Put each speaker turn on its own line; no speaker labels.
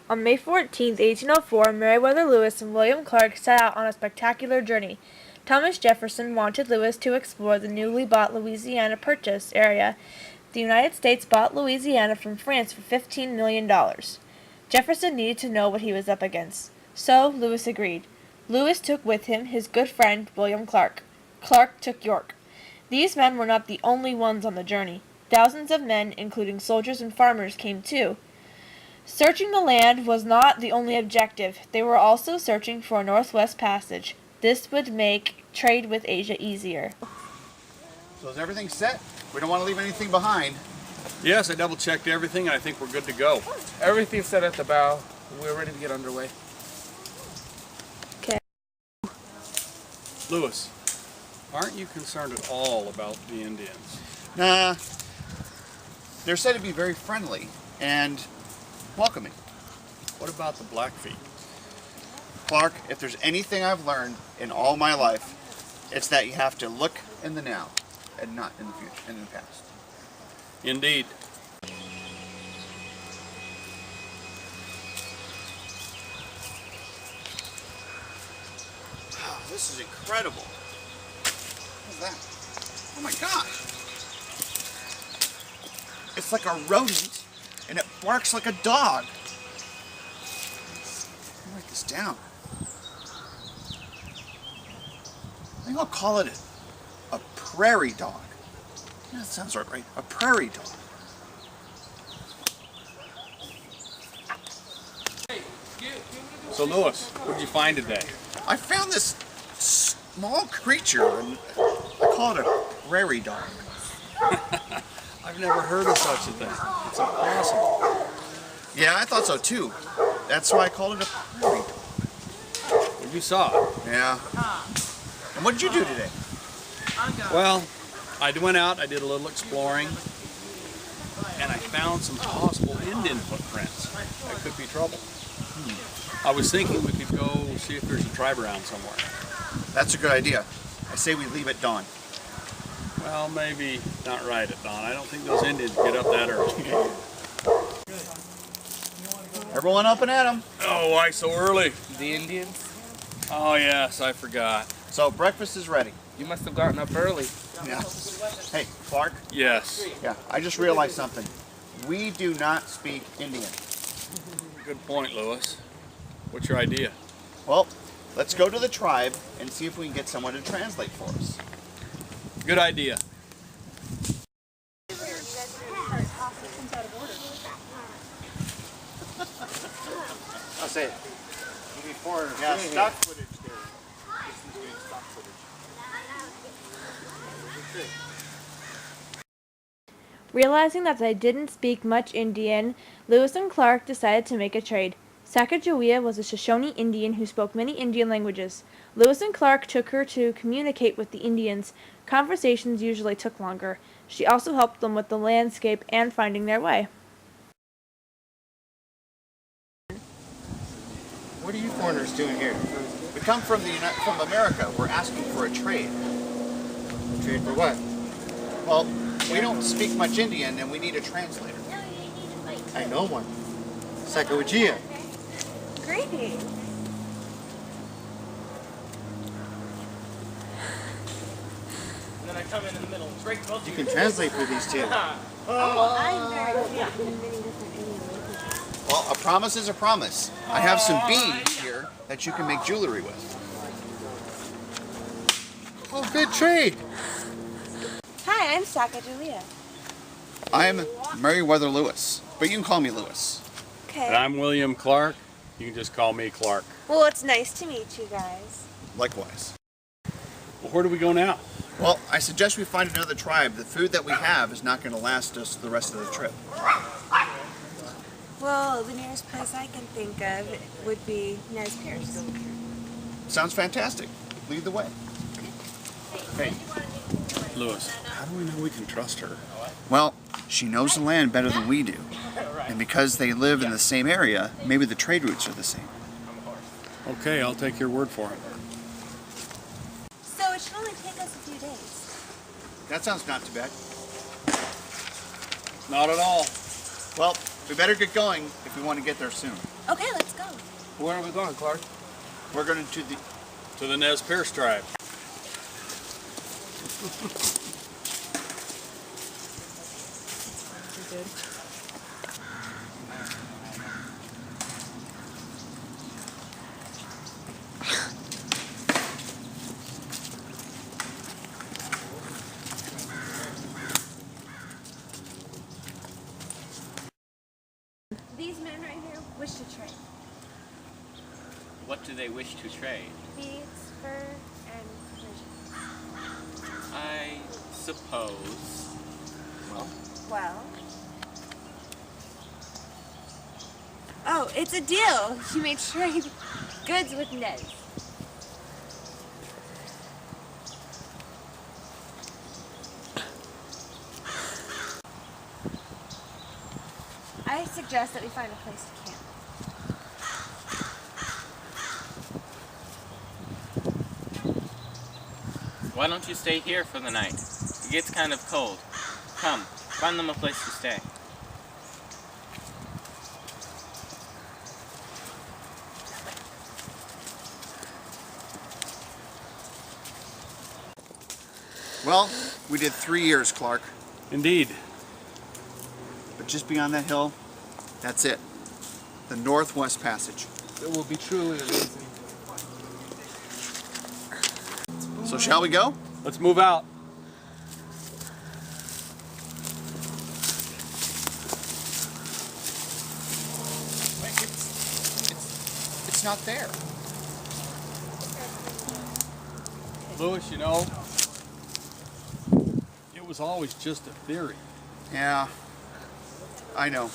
On May 14, 1804, Meriwether Lewis and William Clark set out on a spectacular journey. Thomas Jefferson wanted Lewis to explore the newly bought Louisiana Purchase area. The United States bought Louisiana from France for $15 million. Jefferson needed to know what he was up against, so Lewis agreed. Lewis took with him his good friend William Clark. Clark took York. These men were not the only ones on the journey. Thousands of men, including soldiers and farmers, came too. Searching the land was not the only objective. They were also searching for a northwest passage. This would make trade with Asia easier.
So is everything set? We don't want to leave anything behind.
Yes, I double-checked everything, and I think we're good to go.
Everything's set at the bow. We're ready to get underway.
Okay.
Lewis, aren't you concerned at all about the Indians?
Nah. They're said to be very friendly and welcoming.
What about the Blackfeet?
Clark, if there's anything I've learned in all my life, it's that you have to look in the now and not in the future, in the past.
Indeed.
Wow, this is incredible. What is that? Oh my gosh. It's like a rodent and it barks like a dog. Let me write this down. I think I'll call it a prairie dog. Yeah, that sounds right. A prairie dog.
So, Lewis, what did you find today?
I found this small creature and I call it a prairie dog.
I've never heard of such a thing. It's impossible.
Yeah, I thought so too. That's why I called it a prairie dog.
Well, you saw it.
Yeah. And what did you do today?
Well, I went out, I did a little exploring, and I found some possible Indian footprints. That could be trouble. I was thinking we could go see if there's a tribe around somewhere.
That's a good idea. I say we leave at dawn.
Well, maybe not right at dawn. I don't think those Indians get up that early.
Everyone up and at 'em.
Oh, why so early?
The Indians?
Oh, yes, I forgot.
So breakfast is ready.
You must have gotten up early.
Yeah. Hey, Clark.
Yes.
Yeah, I just realized something. We do not speak Indian.
Good point, Lewis. What's your idea?
Well, let's go to the tribe and see if we can get someone to translate for us.
Good idea.
I'll say it. You need foreigners. Yeah, stock footage there. This is doing stock footage.
Realizing that they didn't speak much Indian, Lewis and Clark decided to make a trade. Sacagawea was a Shoshone Indian who spoke many Indian languages. Lewis and Clark took her to communicate with the Indians. Conversations usually took longer. She also helped them with the landscape and finding their way.
What are you foreigners doing here? We come from America. We're asking for a trade.
Trade for what?
Well, we don't speak much Indian and we need a translator.
I know one. Sacagawea.
Great.
And then I come in the middle, break both
You can translate for these two.
Well, a promise is a promise. I have some beads here that you can make jewelry with.
Oh, good trade.
Hi, I'm Sacagawea.
I'm Meriwether Lewis, but you can call me Lewis.
Okay.
And I'm William Clark. You can just call me Clark.
Well, it's nice to meet you guys.
Likewise.
Well, where do we go now?
Well, I suggest we find another tribe. The food that we have is not going to last us the rest of the trip.
Well, the nearest place I can think of would be Nez Perce.
Sounds fantastic. Lead the way. Hey.
Lewis, how do we know we can trust her?
Well, she knows the land better than we do. And because they live in the same area, maybe the trade routes are the same.
Okay, I'll take your word for it.
So it should only take us a few days.
That sounds not too bad.
Not at all.
Well, We better get going if we want to get there soon.
Okay, let's go.
Where are we going, Clark?
We're going to
To the Nez Perce tribe.
These men right here wish to trade.
What do they wish to trade?
Beads, fur, and provisions.
I suppose.
Well. Oh, it's a deal. You may trade goods with Nez. I suggest that we find a place to camp.
Why don't you stay here for the night? It gets kind of cold. Come, find them a place to stay.
Well, we did 3 years, Clark.
Indeed.
But just beyond that hill, that's it. The Northwest Passage.
It will be truly amazing.
So shall we go?
Let's move out.
Wait, it's not there.
Lewis, you know, it was always just a theory.
Yeah, I know.